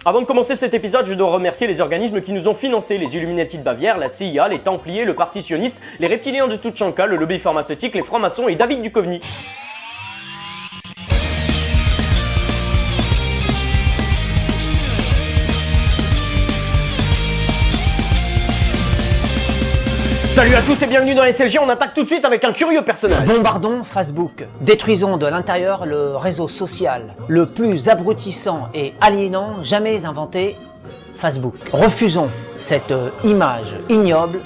Avant de commencer cet épisode, je dois remercier les organismes qui nous ont financés, les Illuminati de Bavière, la CIA, les Templiers, le Parti sioniste, les reptiliens de Tuchanka, le lobby pharmaceutique, les francs-maçons et David Duchovny. Salut à tous et bienvenue dans SLG, on attaque tout de suite avec un curieux personnage. Bombardons Facebook, détruisons de l'intérieur le réseau social, le plus abrutissant et aliénant jamais inventé, Facebook. Refusons cette image ignoble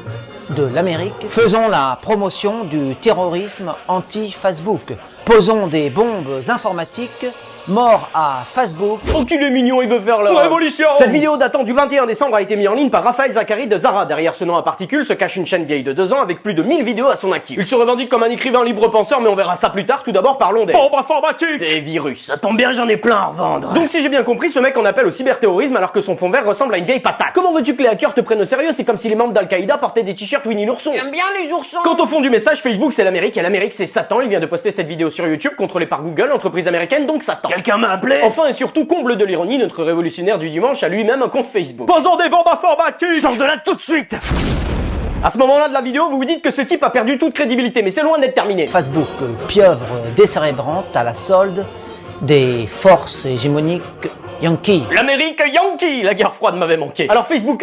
de l'Amérique, faisons la promotion du terrorisme anti-Facebook, posons des bombes informatiques. Mort à Facebook. Oh qu'il est mignon, il veut faire la révolution. Cette vidéo datant du 21 décembre a été mise en ligne par Raphaël Zachary de Zara. Derrière ce nom à particules se cache une chaîne vieille de 2 ans avec plus de 1000 vidéos à son actif. Il se revendique comme un écrivain libre penseur, mais on verra ça plus tard. Tout d'abord, parlons des bombes informatiques, des virus. Ça tombe bien, j'en ai plein à revendre. Donc si j'ai bien compris, ce mec en appelle au cyberterrorisme alors que son fond vert ressemble à une vieille patate. Comment veux-tu que les hackers te prennent au sérieux? C'est comme si les membres d'Al-Qaïda portaient des t-shirts Winnie l'ourson. J'aime bien les oursons. Quant au fond du message, Facebook c'est l'Amérique et l'Amérique c'est Satan. Il vient de poster cette vidéo sur YouTube contrôlée par Google, entreprise américaine, donc Satan. Quelqu'un m'a appelé. Enfin et surtout, comble de l'ironie, notre révolutionnaire du dimanche a lui-même un compte Facebook. Posons des bombes informatiques. Sors de là tout de suite. À ce moment-là de la vidéo, vous vous dites que ce type a perdu toute crédibilité, mais c'est loin d'être terminé. Facebook, pieuvre décérébrante à la solde des forces hégémoniques Yankees. L'Amérique Yankee. La guerre froide m'avait manqué. Alors Facebook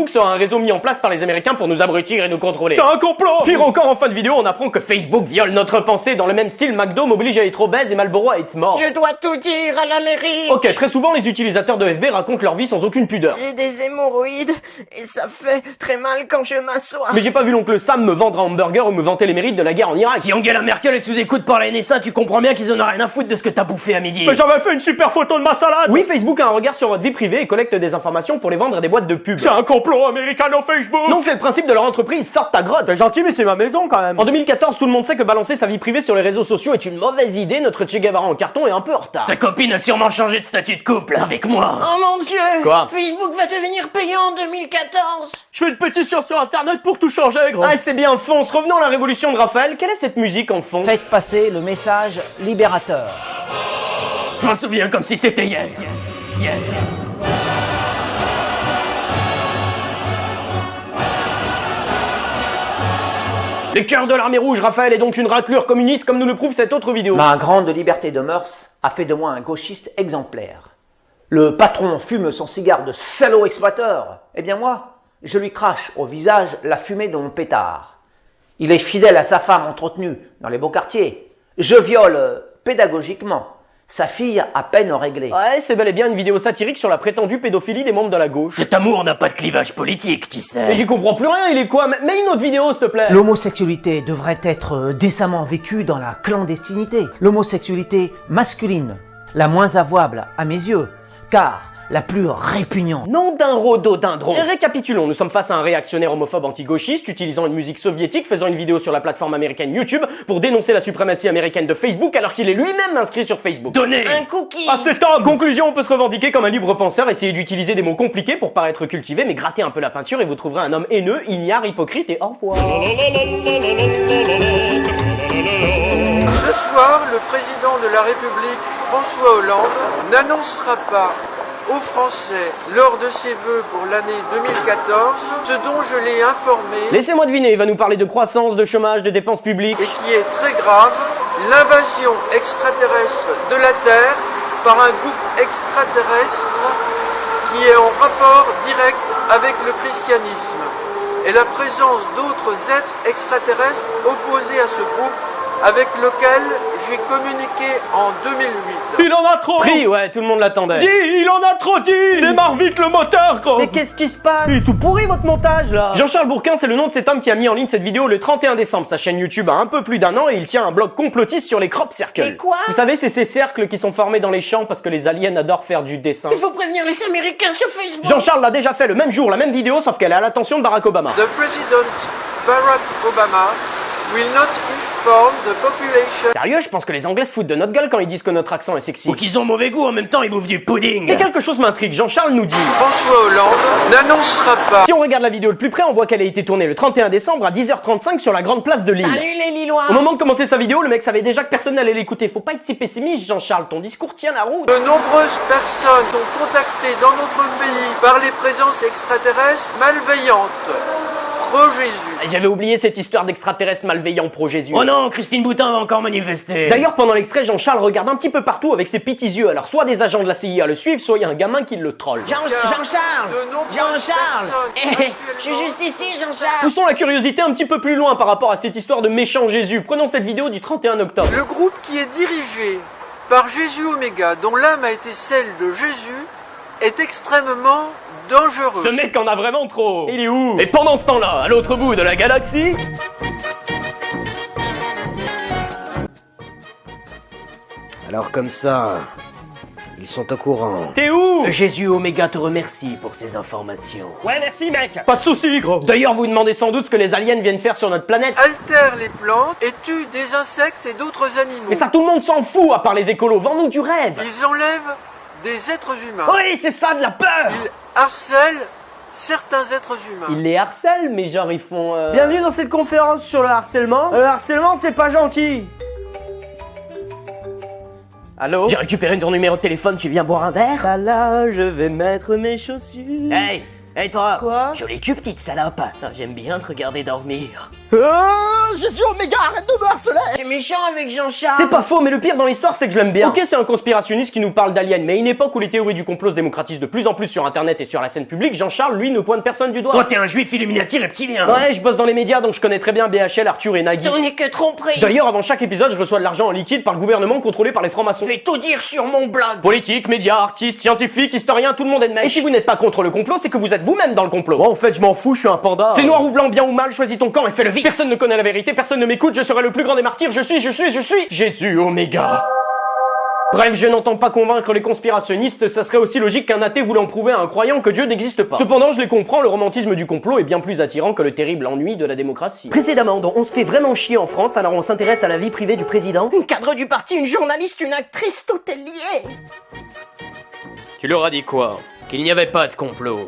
sera un réseau mis en place par les Américains pour nous abrutir et nous contrôler. C'est un complot. Pire encore, en fin de vidéo, on apprend que Facebook viole notre pensée. Dans le même style, McDo m'oblige à être obèse et Marlboro à être mort. Je dois tout dire à l'Amérique. Ok, très souvent, les utilisateurs de FB racontent leur vie sans aucune pudeur. J'ai des hémorroïdes et ça fait très mal quand je m'assois. Mais j'ai pas vu l'oncle Sam me vendre un hamburger ou me vanter les mérites de la guerre en Irak. Si Angela Merkel est sous écoute par la NSA, tu comprends bien qu'ils en ont rien à foutre de ce que t'as bouffé à midi. Mais j'avais fait une super photo de ma salade. Oui, Facebook a un regard sur votre vie privée et collecte des informations pour les vendre à des boîtes de pub. C'est un complot américano-Facebook. Donc c'est le principe de leur entreprise, sort ta grotte. C'est gentil mais c'est ma maison quand même. En 2014, tout le monde sait que balancer sa vie privée sur les réseaux sociaux est une mauvaise idée. Notre Che Guevara en carton est un peu en retard. Sa copine a sûrement changé de statut de couple avec moi. Oh mon Dieu. Quoi? Facebook va devenir payant en 2014. Je fais une pétition sur internet pour tout changer, gros. Ah, c'est bien, fonce. Revenons à la révolution de Raphaël. Quelle est cette musique en fond? Faites passer le message libérateur. Je m'en souviens comme si c'était hier. Les cœurs de l'armée rouge, Raphaël est donc une raclure communiste comme nous le prouve cette autre vidéo. Ma grande liberté de mœurs a fait de moi un gauchiste exemplaire. Le patron fume son cigare de salaud exploiteur. Eh bien moi, je lui crache au visage la fumée de mon pétard. Il est fidèle à sa femme entretenue dans les beaux quartiers. Je viole pédagogiquement sa fille à peine réglée. Ouais, c'est bel et bien une vidéo satirique sur la prétendue pédophilie des membres de la gauche. Cet amour n'a pas de clivage politique, tu sais. Mais j'y comprends plus rien, il est quoi? Mets une autre vidéo, s'il te plaît. L'homosexualité devrait être décemment vécue dans la clandestinité. L'homosexualité masculine, la moins avouable à mes yeux, car la plus répugnante. Nom d'un rhododendron. Et récapitulons, nous sommes face à un réactionnaire homophobe anti-gauchiste utilisant une musique soviétique, faisant une vidéo sur la plateforme américaine YouTube pour dénoncer la suprématie américaine de Facebook alors qu'il est lui-même inscrit sur Facebook. Donnez Un cookie. Ah c'est top. Conclusion, on peut se revendiquer comme un libre penseur, essayer d'utiliser des mots compliqués pour paraître cultivé, mais grattez un peu la peinture et vous trouverez un homme haineux, ignare, hypocrite et au revoir. Ce soir, le président de la République, François Hollande, n'annoncera pas aux Français, lors de ses vœux pour l'année 2014, ce dont je l'ai informé, Laissez-moi deviner, il va nous parler de croissance, de chômage, de dépenses publiques. et qui est très grave, l'invasion extraterrestre de la Terre par un groupe extraterrestre qui est en rapport direct avec le christianisme, et la présence d'autres êtres extraterrestres opposés à ce groupe avec lequel j'ai communiqué en 2008. Il en a trop! Pris, ouais, tout le monde l'attendait. Dis, il en a trop dit! Démarre vite le moteur, gros! Mais qu'est-ce qui se passe? Il est tout pourri votre montage, là! Jean-Charles Bourquin, c'est le nom de cet homme qui a mis en ligne cette vidéo le 31 décembre. Sa chaîne YouTube a un peu plus d'1 an et il tient un blog complotiste sur les crop circles. Et quoi? Vous savez, c'est ces cercles qui sont formés dans les champs parce que les aliens adorent faire du dessin. Il faut prévenir les Américains sur Facebook. Jean-Charles l'a déjà fait le même jour, la même vidéo, sauf qu'elle est à l'attention de Barack Obama. The President Barack Obama will not inform form the population. Sérieux, je pense que les Anglais se foutent de notre gueule quand ils disent que notre accent est sexy. Ou qu'ils ont mauvais goût, en même temps ils bouffent du pudding. Et quelque chose m'intrigue, Jean-Charles nous dit François Hollande n'annoncera pas. Si on regarde la vidéo de plus près, on voit qu'elle a été tournée le 31 décembre à 10h35 sur la grande place de Lille. Salut les Lillois. Au moment de commencer sa vidéo, le mec savait déjà que personne n'allait l'écouter. Faut pas être si pessimiste, Jean-Charles, ton discours tient la route. De nombreuses personnes sont contactées dans notre pays par les présences extraterrestres malveillantes. Pro-Jésus. J'avais oublié cette histoire d'extraterrestres malveillants pro-Jésus. Oh non, Christine Boutin va encore manifester. D'ailleurs, pendant l'extrait, Jean-Charles regarde un petit peu partout avec ses petits yeux. Alors, soit des agents de la CIA le suivent, soit il y a un gamin qui le troll. Jean-Charles. De nombreuses Jean-Charles. personnes Je suis juste ici, Jean-Charles. Poussons la curiosité un petit peu plus loin par rapport à cette histoire de méchant Jésus. Prenons cette vidéo du 31 octobre. Le groupe qui est dirigé par Jésus Oméga, dont l'âme a été celle de Jésus, est extrêmement dangereux. Ce mec en a vraiment trop. Il est où? Et pendant ce temps-là, à l'autre bout de la galaxie... Alors comme ça, ils sont au courant. T'es où? Jésus Oméga te remercie pour ces informations. Ouais, merci mec. Pas de soucis, gros. D'ailleurs, vous demandez sans doute ce que les aliens viennent faire sur notre planète. Altère les plantes et tue des insectes et d'autres animaux. Mais ça, tout le monde s'en fout, à part les écolos. Vends-nous du rêve. Ils enlèvent des êtres humains. Oui, c'est ça, de la peur. Ils harcèlent certains êtres humains. Ils les harcèlent, mais genre ils font... Bienvenue dans cette conférence sur le harcèlement. Le harcèlement, c'est pas gentil. Allô? J'ai récupéré ton numéro de téléphone, tu viens boire un verre? Là, je vais mettre mes chaussures. Hey toi! Quoi? Jolie cul, petite salope! J'aime bien te regarder dormir. Jésus Oméga, arrête de me harceler. T'es méchant avec Jean-Charles. C'est pas faux, mais le pire dans l'histoire, c'est que je l'aime bien. Ok, c'est un conspirationniste qui nous parle d'aliens, mais à une époque où les théories du complot se démocratisent de plus en plus sur internet et sur la scène publique, Jean-Charles, lui, ne pointe personne du doigt. Toi, t'es un juif Illuminati reptilien! Ouais, je bosse dans les médias, donc je connais très bien BHL, Arthur et Nagui. T'en es que tromperie. D'ailleurs, avant chaque épisode, je reçois de l'argent en liquide par le gouvernement contrôlé par les francs-maçons. Je vais tout dire sur mon blog. Politique, médias, artistes, scientifiques, historiens, tout le monde est de mèche. Et si vous n'êtes pas contre le complot, c'est que vous êtes vous-même dans le complot. En fait, je m'en fous, je suis un panda. C'est noir ou blanc, bien ou mal, choisis ton camp et fais-le vite. Personne ne connaît la vérité, personne ne m'écoute, je serai le plus grand des martyrs, je suis Jésus Oméga. Bref, je n'entends pas convaincre les conspirationnistes, ça serait aussi logique qu'un athée voulant prouver à un croyant que Dieu n'existe pas. Cependant, je les comprends, le romantisme du complot est bien plus attirant que le terrible ennui de la démocratie. Précédemment, dans On se fait vraiment chier en France, alors on s'intéresse à la vie privée du président. Un cadre du parti, une journaliste, une actrice, tout est lié. Tu leur as dit quoi? Qu'il n'y avait pas de complot.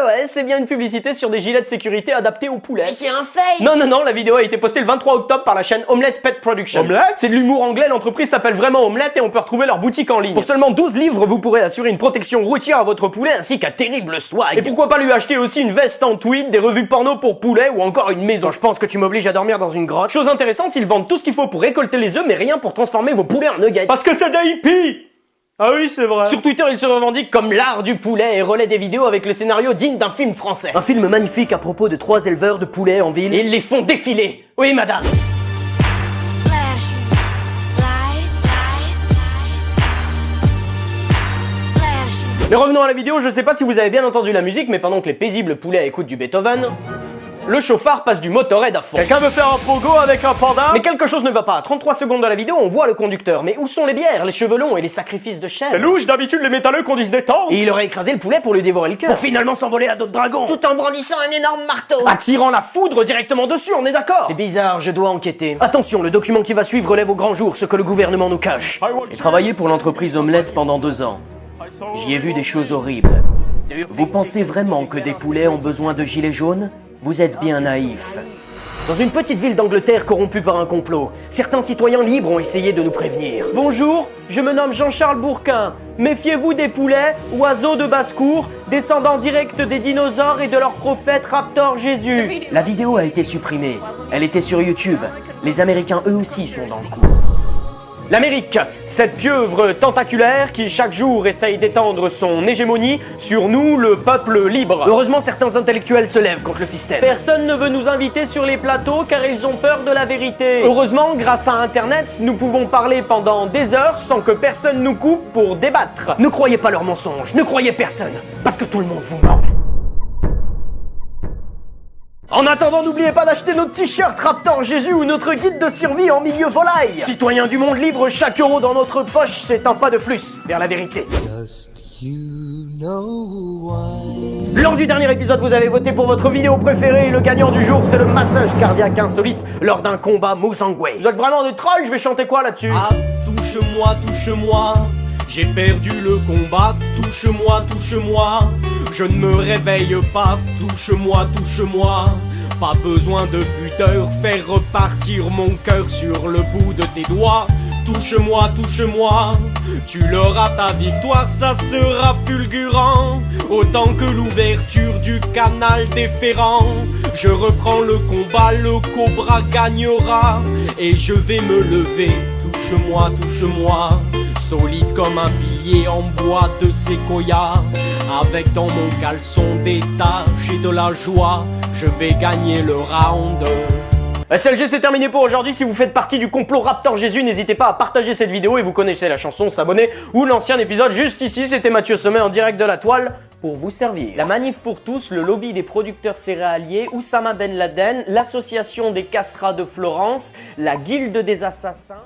Ouais, c'est bien une publicité sur des gilets de sécurité adaptés aux poulets. Mais c'est un fake. Non, la vidéo a été postée le 23 octobre par la chaîne Omelette Pet Production. Omelette? C'est de l'humour anglais, l'entreprise s'appelle vraiment Omelette et on peut retrouver leur boutique en ligne. Pour seulement 12 livres, vous pourrez assurer une protection routière à votre poulet ainsi qu'un terrible swag. Et pourquoi pas lui acheter aussi une veste en tweed, des revues porno pour poulet ou encore une maison. Je pense que tu m'obliges à dormir dans une grotte. Chose intéressante, ils vendent tout ce qu'il faut pour récolter les œufs mais rien pour transformer vos poulets en nuggets. Parce que c'est des hippies! Ah oui, c'est vrai. Sur Twitter, il se revendique comme l'art du poulet et relaie des vidéos avec le scénario digne d'un film français. Un film magnifique à propos de 3 éleveurs de poulets en ville. Et ils les font défiler. Oui, madame. Mais revenons à la vidéo, je sais pas si vous avez bien entendu la musique, mais pendant que les paisibles poulets écoutent du Beethoven, le chauffard passe du Motorhead à fond. Quelqu'un veut faire un pogo avec un panda? Mais quelque chose ne va pas. À 33 secondes de la vidéo, on voit le conducteur. Mais où sont les bières, les cheveux longs et les sacrifices de chèvres? C'est louche, d'habitude les métalleux conduisent des tanks. Et il aurait écrasé le poulet pour lui dévorer le cœur. Pour finalement s'envoler à d'autres dragons. Tout en brandissant un énorme marteau. Attirant la foudre directement dessus, on est d'accord? C'est bizarre, je dois enquêter. Attention, le document qui va suivre relève au grand jour ce que le gouvernement nous cache. J'ai travaillé pour l'entreprise Omelette pendant 2 ans. J'y ai vu des choses horribles. Vous pensez vraiment que des poulets ont besoin de gilets jaunes? Vous êtes bien naïf. Dans une petite ville d'Angleterre corrompue par un complot, certains citoyens libres ont essayé de nous prévenir. Bonjour, je me nomme Jean-Charles Bourquin. Méfiez-vous des poulets, oiseaux de basse-cour, descendants directs des dinosaures et de leur prophète Raptor Jésus. La vidéo a été supprimée. Elle était sur YouTube. Les Américains eux aussi sont dans le coup. L'Amérique, cette pieuvre tentaculaire qui chaque jour essaye d'étendre son hégémonie sur nous, le peuple libre. Heureusement, certains intellectuels se lèvent contre le système. Personne ne veut nous inviter sur les plateaux car ils ont peur de la vérité. Heureusement, grâce à Internet, nous pouvons parler pendant des heures sans que personne nous coupe pour débattre. Ne croyez pas leurs mensonges, ne croyez personne, parce que tout le monde vous ment. En attendant, n'oubliez pas d'acheter notre t-shirt Raptor Jésus ou notre guide de survie en milieu volaille. Citoyens du monde libre, chaque euro dans notre poche, c'est un pas de plus vers la vérité. Lors du dernier épisode, vous avez voté pour votre vidéo préférée et le gagnant du jour, c'est le massage cardiaque insolite lors d'un combat Muzangwe. Vous êtes vraiment des trolls, je vais chanter quoi là-dessus? Ah, touche-moi, touche-moi, j'ai perdu le combat, touche-moi, touche-moi, je ne me réveille pas, touche-moi, touche-moi, pas besoin de pudeur, faire repartir mon cœur sur le bout de tes doigts, touche-moi, touche-moi, tu l'auras ta victoire, ça sera fulgurant, autant que l'ouverture du canal déférent, je reprends le combat, le cobra gagnera, et je vais me lever, touche-moi, touche-moi, solide comme un pilier en bois de séquoia, avec dans mon caleçon des taches et de la joie, je vais gagner le round. SLG, c'est terminé pour aujourd'hui. Si vous faites partie du complot Raptor Jésus, n'hésitez pas à partager cette vidéo et vous connaissez la chanson, s'abonner ou l'ancien épisode juste ici. C'était Mathieu Sommet en direct de la toile pour vous servir. La Manif pour tous, le lobby des producteurs céréaliers, Oussama Ben Laden, l'association des castrats de Florence, la guilde des assassins...